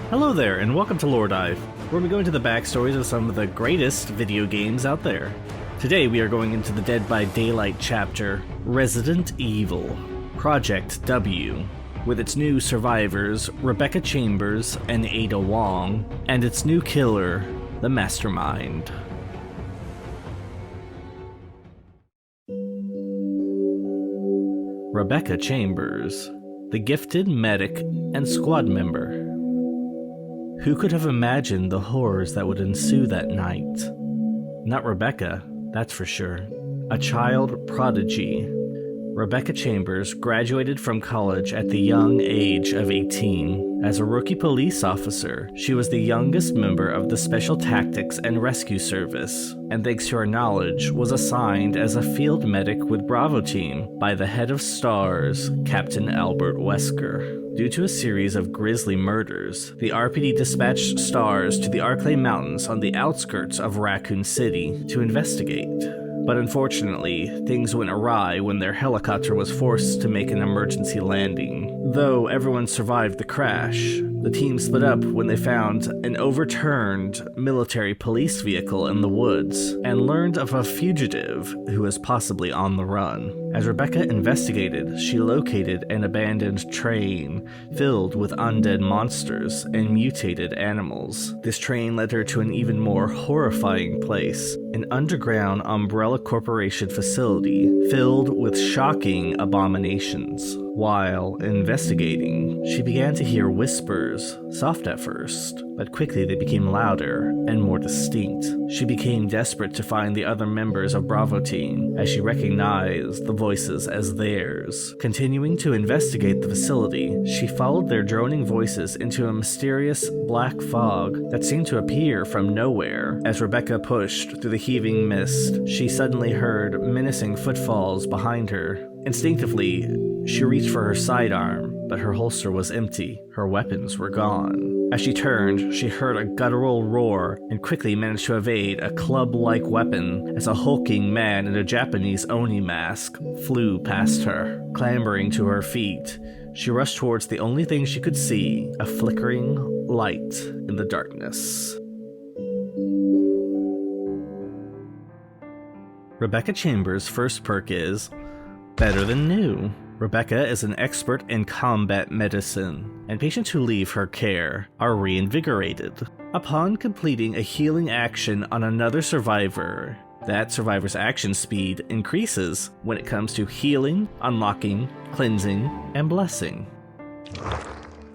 Hello there, and welcome to LoreDive, where we go into the backstories of some of the greatest video games out there. Today we are going into the Dead by Daylight chapter, Resident Evil, Project W, with its new survivors, Rebecca Chambers and Ada Wong, and its new killer, the Mastermind. Rebecca Chambers, the gifted medic and squad member. Who could have imagined the horrors that would ensue that night? Not Rebecca, that's for sure. A child prodigy. Rebecca Chambers graduated from college at the young age of 18. As a rookie police officer, she was the youngest member of the Special Tactics and Rescue Service, and thanks to her knowledge, was assigned as a field medic with Bravo Team by the head of STARS, Captain Albert Wesker. Due to a series of grisly murders, the RPD dispatched STARS to the Arklay Mountains on the outskirts of Raccoon City to investigate. But unfortunately, things went awry when their helicopter was forced to make an emergency landing. Though everyone survived the crash, the team split up when they found an overturned military police vehicle in the woods and learned of a fugitive who was possibly on the run. As Rebecca investigated, she located an abandoned train filled with undead monsters and mutated animals. This train led her to an even more horrifying place, an underground Umbrella Corporation facility filled with shocking abominations. While investigating, she began to hear whispers, soft at first, but quickly they became louder and more distinct. She became desperate to find the other members of Bravo Team, as she recognized the voices as theirs. Continuing to investigate the facility, she followed their droning voices into a mysterious black fog that seemed to appear from nowhere. As Rebecca pushed through the heaving mist, she suddenly heard menacing footfalls behind her. Instinctively, she reached for her sidearm, but her holster was empty. Her weapons were gone. As she turned, she heard a guttural roar and quickly managed to evade a club-like weapon as a hulking man in a Japanese Oni mask flew past her. Clambering to her feet, she rushed towards the only thing she could see, a flickering light in the darkness. Rebecca Chambers' first perk is Better Than New. Rebecca is an expert in combat medicine, and patients who leave her care are reinvigorated. Upon completing a healing action on another survivor, that survivor's action speed increases when it comes to healing, unlocking, cleansing, and blessing.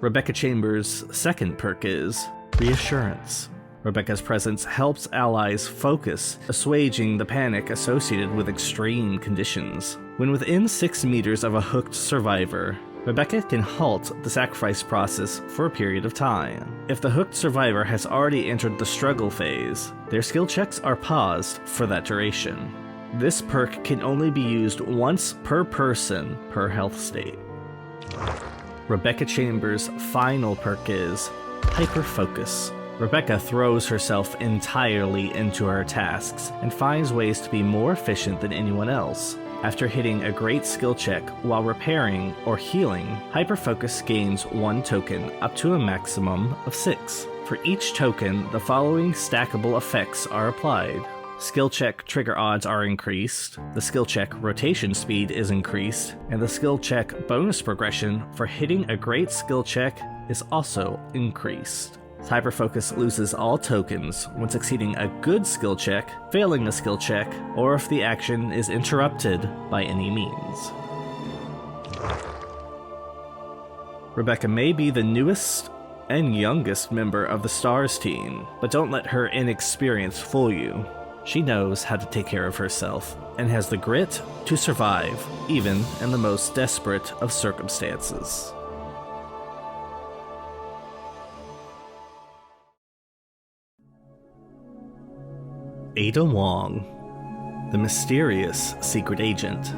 Rebecca Chambers' second perk is Reassurance. Rebecca's presence helps allies focus, assuaging the panic associated with extreme conditions. When within 6 meters of a hooked survivor, Rebecca can halt the sacrifice process for a period of time. If the hooked survivor has already entered the struggle phase, their skill checks are paused for that duration. This perk can only be used once per person per health state. Rebecca Chambers' final perk is Hyper-Focus. Rebecca throws herself entirely into her tasks and finds ways to be more efficient than anyone else. After hitting a great skill check while repairing or healing, Hyperfocus gains 1 token up to a maximum of 6. For each token, the following stackable effects are applied. Skill check trigger odds are increased, the skill check rotation speed is increased, and the skill check bonus progression for hitting a great skill check is also increased. Hyperfocus loses all tokens when succeeding a good skill check, failing a skill check, or if the action is interrupted by any means. Rebecca may be the newest and youngest member of the STARS team, but don't let her inexperience fool you. She knows how to take care of herself and has the grit to survive, even in the most desperate of circumstances. Ada Wong, the mysterious secret agent.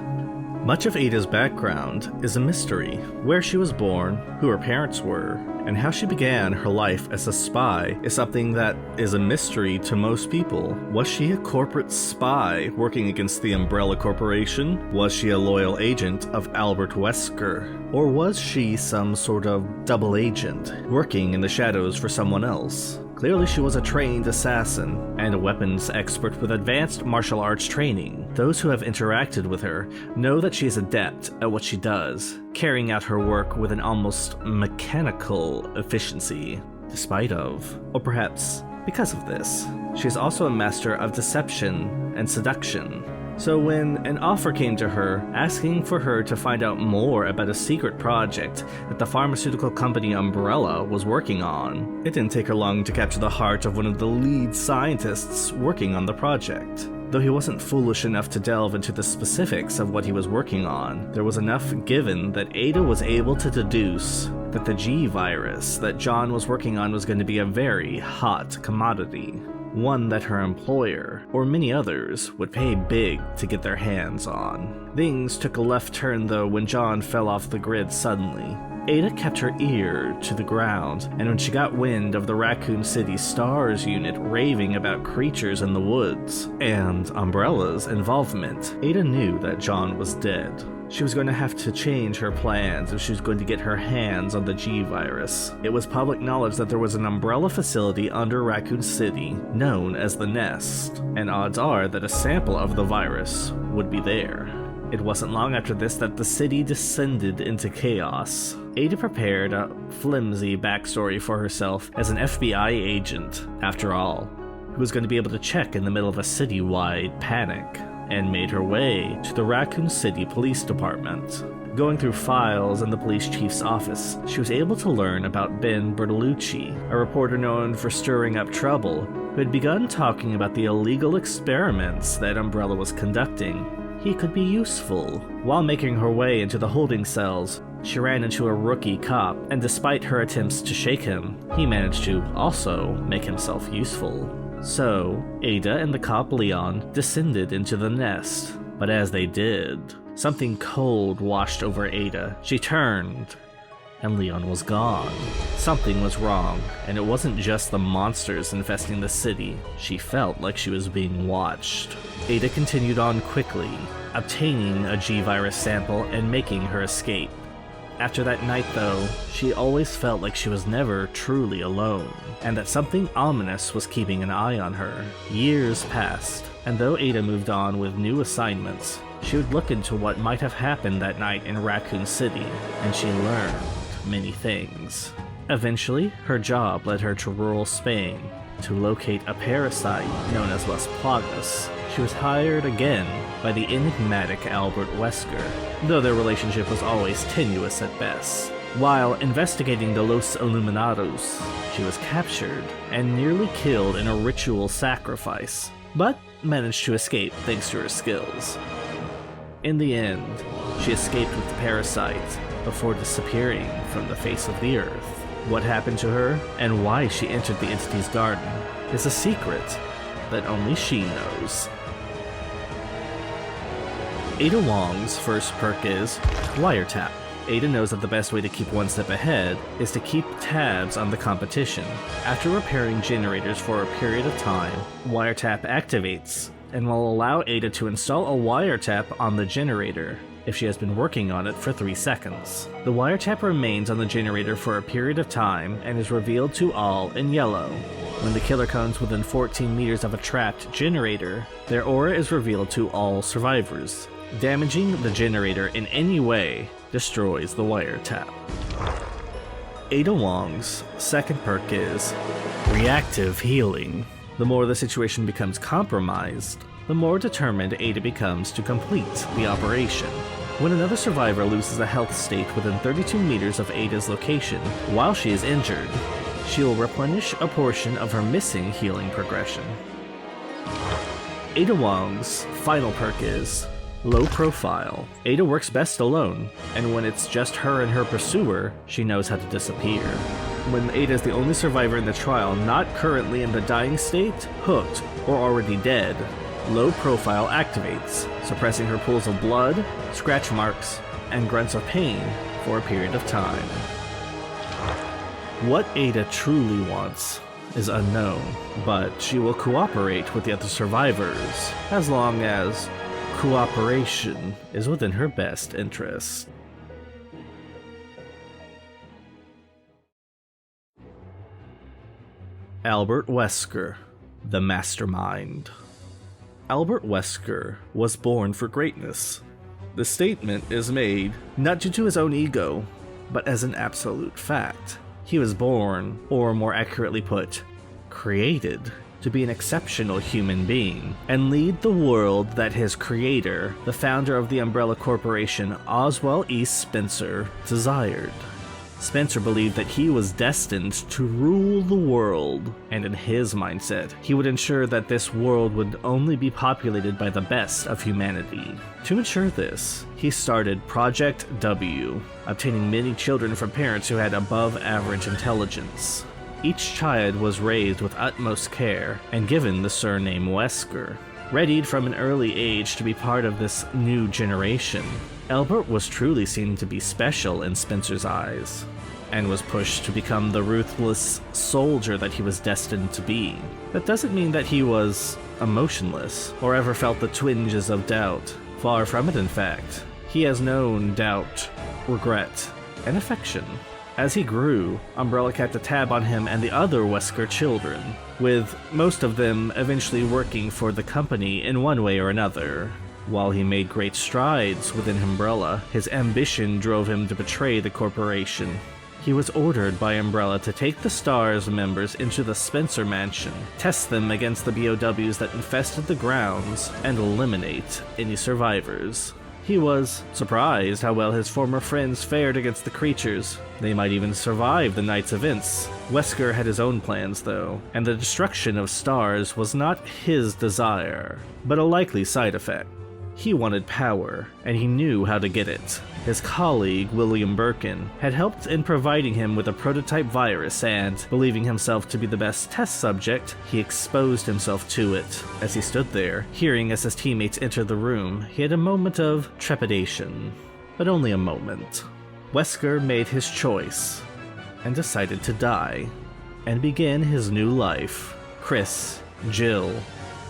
Much of Ada's background is a mystery: where she was born, who her parents were, and how she began her life as a spy is something that is a mystery to most people. Was she a corporate spy working against the Umbrella Corporation? Was she a loyal agent of Albert Wesker? Or was she some sort of double agent, working in the shadows for someone else? Clearly she was a trained assassin, and a weapons expert with advanced martial arts training. Those who have interacted with her know that she is adept at what she does, carrying out her work with an almost mechanical efficiency, despite of, or perhaps because of this. She is also a master of deception and seduction. So when an offer came to her asking for her to find out more about a secret project that the pharmaceutical company Umbrella was working on, it didn't take her long to capture the heart of one of the lead scientists working on the project. Though he wasn't foolish enough to delve into the specifics of what he was working on, there was enough given that Ada was able to deduce that the G virus that John was working on was going to be a very hot commodity. One that her employer, or many others, would pay big to get their hands on. Things took a left turn though when John fell off the grid suddenly. Ada kept her ear to the ground, and when she got wind of the Raccoon City STARS unit raving about creatures in the woods, and Umbrella's involvement, Ada knew that John was dead. She was going to have to change her plans if she was going to get her hands on the G virus. It was public knowledge that there was an Umbrella facility under Raccoon City, known as the Nest, and odds are that a sample of the virus would be there. It wasn't long after this that the city descended into chaos. Ada prepared a flimsy backstory for herself as an FBI agent, after all, who was going to be able to check in the middle of a city-wide panic, and made her way to the Raccoon City Police Department. Going through files in the police chief's office, she was able to learn about Ben Bertolucci, a reporter known for stirring up trouble, who had begun talking about the illegal experiments that Umbrella was conducting. He could be useful. While making her way into the holding cells, she ran into a rookie cop, and despite her attempts to shake him, he managed to also make himself useful. So, Ada and the cop Leon descended into the nest, but as they did, something cold washed over Ada. She turned, and Leon was gone. Something was wrong, and it wasn't just the monsters infesting the city. She felt like she was being watched. Ada continued on quickly, obtaining a G-virus sample and making her escape. After that night though, she always felt like she was never truly alone, and that something ominous was keeping an eye on her. Years passed, and though Ada moved on with new assignments, she would look into what might have happened that night in Raccoon City, and she learned many things. Eventually, her job led her to rural Spain to locate a parasite known as Las Plagas. She was hired again by the enigmatic Albert Wesker, though their relationship was always tenuous at best. While investigating the Los Illuminados, she was captured and nearly killed in a ritual sacrifice, but managed to escape thanks to her skills. In the end, she escaped with the parasite before disappearing from the face of the earth. What happened to her and why she entered the entity's garden is a secret that only she knows. Ada Wong's first perk is Wiretap. Ada knows that the best way to keep one step ahead is to keep tabs on the competition. After repairing generators for a period of time, Wiretap activates and will allow Ada to install a wiretap on the generator if she has been working on it for 3 seconds. The wiretap remains on the generator for a period of time and is revealed to all in yellow. When the killer comes within 14 meters of a trapped generator, their aura is revealed to all survivors. Damaging the generator in any way destroys the wiretap. Ada Wong's second perk is Reactive Healing. The more the situation becomes compromised, the more determined Ada becomes to complete the operation. When another survivor loses a health state within 32 meters of Ada's location while she is injured, she will replenish a portion of her missing healing progression. Ada Wong's final perk is Low Profile. Ada works best alone, and when it's just her and her pursuer, she knows how to disappear. When Ada is the only survivor in the trial not currently in the dying state, hooked, or already dead, Low Profile activates, suppressing her pools of blood, scratch marks, and grunts of pain for a period of time. What Ada truly wants is unknown, but she will cooperate with the other survivors as long as cooperation is within her best interest. Albert Wesker, the Mastermind. Albert Wesker was born for greatness. The statement is made not due to his own ego, but as an absolute fact. He was born, or more accurately put, created, to be an exceptional human being and lead the world that his creator, the founder of the Umbrella Corporation, Oswald E. Spencer, desired. Spencer believed that he was destined to rule the world, and in his mindset, he would ensure that this world would only be populated by the best of humanity. To ensure this, he started Project W, obtaining many children from parents who had above-average intelligence. Each child was raised with utmost care and given the surname Wesker. Readied from an early age to be part of this new generation, Albert was truly seen to be special in Spencer's eyes, and was pushed to become the ruthless soldier that he was destined to be. That doesn't mean that he was emotionless, or ever felt the twinges of doubt. Far from it, in fact. He has known doubt, regret, and affection. As he grew, Umbrella kept a tab on him and the other Wesker children, with most of them eventually working for the company in one way or another. While he made great strides within Umbrella, his ambition drove him to betray the corporation. He was ordered by Umbrella to take the STARS members into the Spencer Mansion, test them against the BOWs that infested the grounds, and eliminate any survivors. He was surprised how well his former friends fared against the creatures. They might even survive the night's events. Wesker had his own plans, though, and the destruction of STARS was not his desire, but a likely side effect. He wanted power, and he knew how to get it. His colleague, William Birkin, had helped in providing him with a prototype virus, and, believing himself to be the best test subject, he exposed himself to it. As he stood there, hearing as his teammates entered the room, he had a moment of trepidation. But only a moment. Wesker made his choice, and decided to die, and begin his new life. Chris, Jill,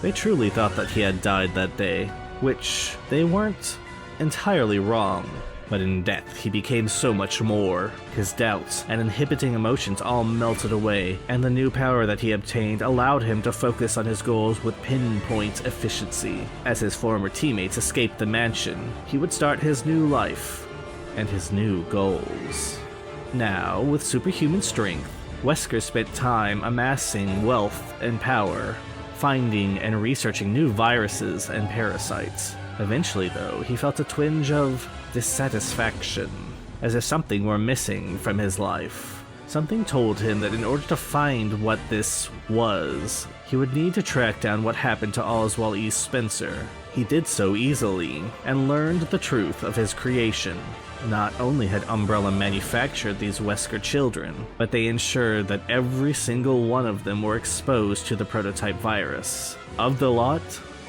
they truly thought that he had died that day, which they weren't entirely wrong. But in death, he became so much more. His doubts and inhibiting emotions all melted away, and the new power that he obtained allowed him to focus on his goals with pinpoint efficiency. As his former teammates escaped the mansion, he would start his new life and his new goals. Now, with superhuman strength, Wesker spent time amassing wealth and power, finding and researching new viruses and parasites. Eventually, though, he felt a twinge of dissatisfaction, as if something were missing from his life. Something told him that in order to find what this was, he would need to track down what happened to Oswald E. Spencer. He did so easily, and learned the truth of his creation. Not only had Umbrella manufactured these Wesker children, but they ensured that every single one of them were exposed to the prototype virus. Of the lot,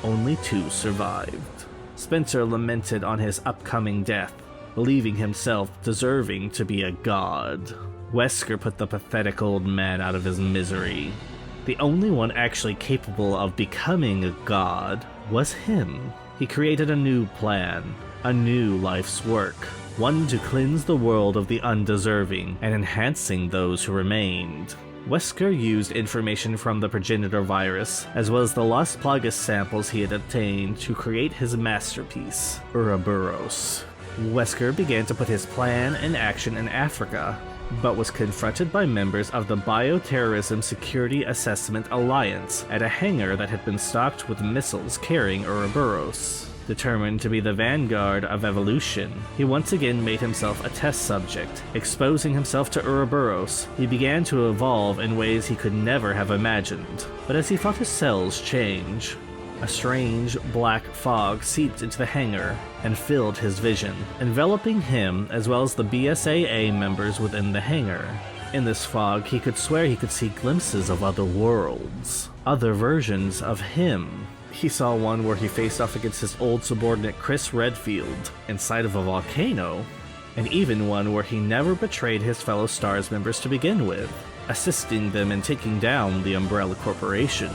only 2 survived. Spencer lamented on his upcoming death, believing himself deserving to be a god. Wesker put the pathetic old man out of his misery. The only one actually capable of becoming a god was him. He created a new plan, a new life's work, one to cleanse the world of the undeserving and enhancing those who remained. Wesker used information from the progenitor virus, as well as the Las Plagas samples he had obtained to create his masterpiece, Ouroboros. Wesker began to put his plan in action in Africa, but was confronted by members of the Bioterrorism Security Assessment Alliance at a hangar that had been stocked with missiles carrying Ouroboros. Determined to be the vanguard of evolution, he once again made himself a test subject. Exposing himself to Ouroboros, he began to evolve in ways he could never have imagined. But as he felt his cells change, a strange black fog seeped into the hangar and filled his vision, enveloping him as well as the BSAA members within the hangar. In this fog, he could swear he could see glimpses of other worlds, other versions of him. He saw one where he faced off against his old subordinate Chris Redfield inside of a volcano. and even one where he never betrayed his fellow STARS members to begin with, assisting them in taking down the Umbrella Corporation.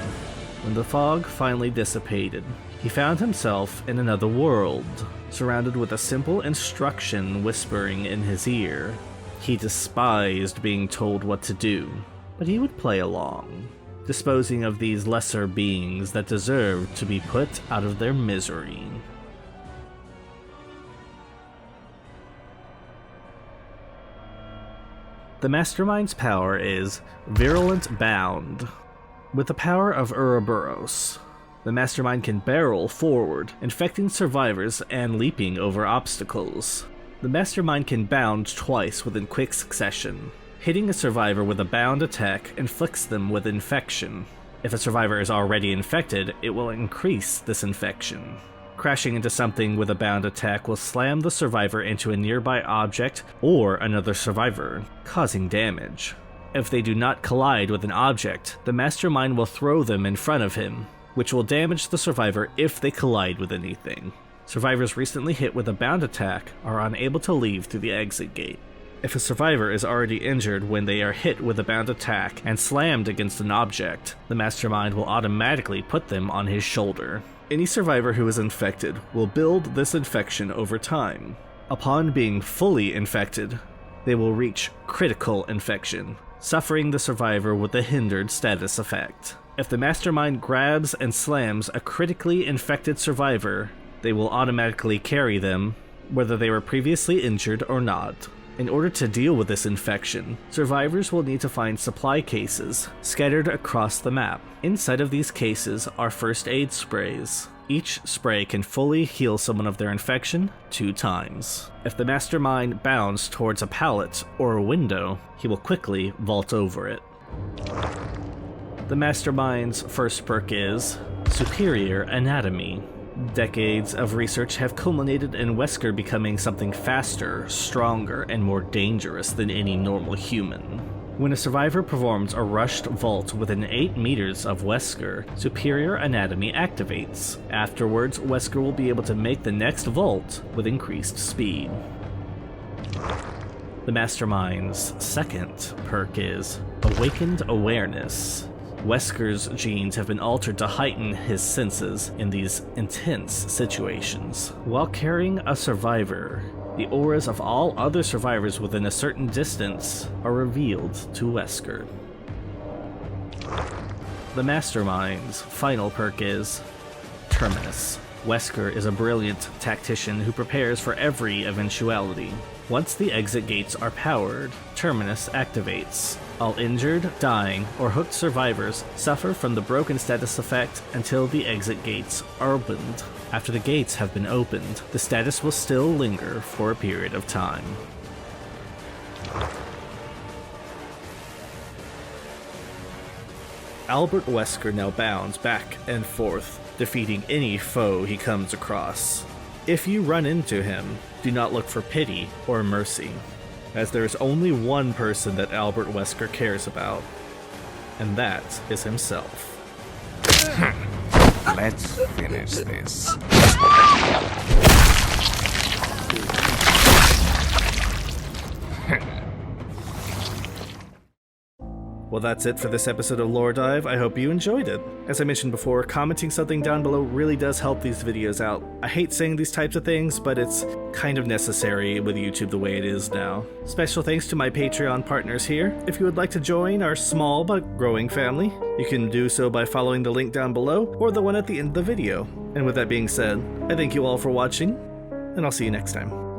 When the fog finally dissipated, he found himself in another world, surrounded with a simple instruction whispering in his ear. He despised being told what to do, but he would play along, disposing of these lesser beings that deserved to be put out of their misery. The Mastermind's power is Virulent Bound. With the power of Ouroboros, the Mastermind can barrel forward, infecting survivors and leaping over obstacles. The Mastermind can bound twice within quick succession. Hitting a survivor with a bound attack inflicts them with infection. If a survivor is already infected, it will increase this infection. Crashing into something with a bound attack will slam the survivor into a nearby object or another survivor, causing damage. If they do not collide with an object, the Mastermind will throw them in front of him, which will damage the survivor if they collide with anything. Survivors recently hit with a bound attack are unable to leave through the exit gate. If a survivor is already injured when they are hit with a bound attack and slammed against an object, the Mastermind will automatically put them on his shoulder. Any survivor who is infected will build this infection over time. Upon being fully infected, they will reach critical infection, suffering the survivor with a hindered status effect. If the Mastermind grabs and slams a critically infected survivor, they will automatically carry them, whether they were previously injured or not. In order to deal with this infection, survivors will need to find supply cases scattered across the map. Inside of these cases are first aid sprays. Each spray can fully heal someone of their infection 2 times. If the Mastermind bounds towards a pallet or a window, he will quickly vault over it. The Mastermind's first perk is Superior Anatomy. Decades of research have culminated in Wesker becoming something faster, stronger, and more dangerous than any normal human. When a survivor performs a rushed vault within 8 meters of Wesker, Superior Anatomy activates. Afterwards, Wesker will be able to make the next vault with increased speed. The Mastermind's second perk is Awakened Awareness. Wesker's genes have been altered to heighten his senses in these intense situations. While carrying a survivor, the auras of all other survivors within a certain distance are revealed to Wesker. The Mastermind's final perk is Terminus. Wesker is a brilliant tactician who prepares for every eventuality. Once the exit gates are powered, Terminus activates. All injured, dying, or hooked survivors suffer from the broken status effect until the exit gates are opened. After the gates have been opened, the status will still linger for a period of time. Albert Wesker now bounds back and forth, defeating any foe he comes across. If you run into him, do not look for pity or mercy, as there is only one person that Albert Wesker cares about, and that is himself. Let's finish this. Well, that's it for this episode of LoreDive. I hope you enjoyed it. As I mentioned before, commenting something down below really does help these videos out. I hate saying these types of things, but it's kind of necessary with YouTube the way it is now. Special thanks to my Patreon partners here. If you would like to join our small but growing family, you can do so by following the link down below or the one at the end of the video. And with that being said, I thank you all for watching, and I'll see you next time.